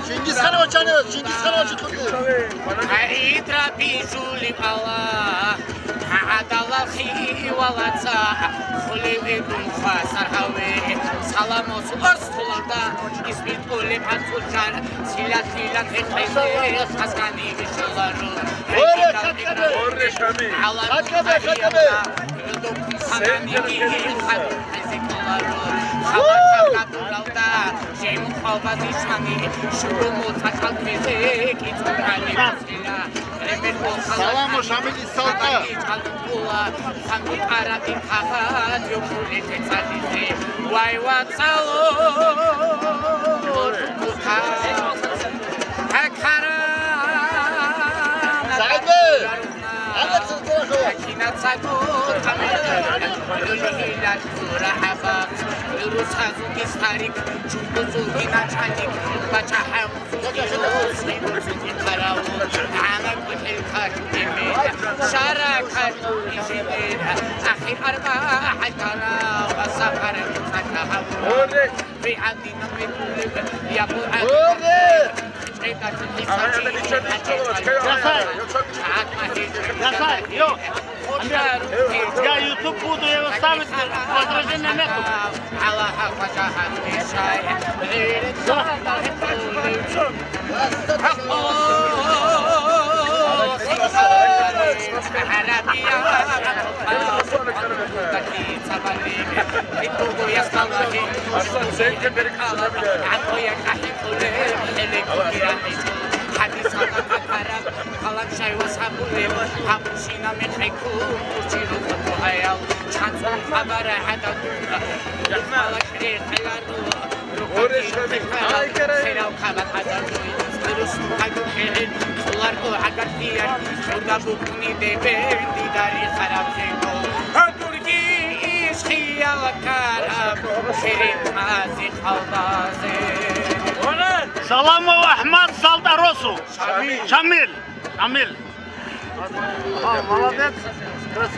Cengiz Han'a uçanıyor, Cengiz Han'a uçanıyor. Salamos ostulada ismit olem hatulcar silat silat hekayet haskani bişaları. Orre Şamil. Katkabe. Salamo Şamil Salta. Why what's Yok. Я YouTube буду его ставить возражения нету. Саламов Ахмад Салта Росу. Шамиль. Молодец.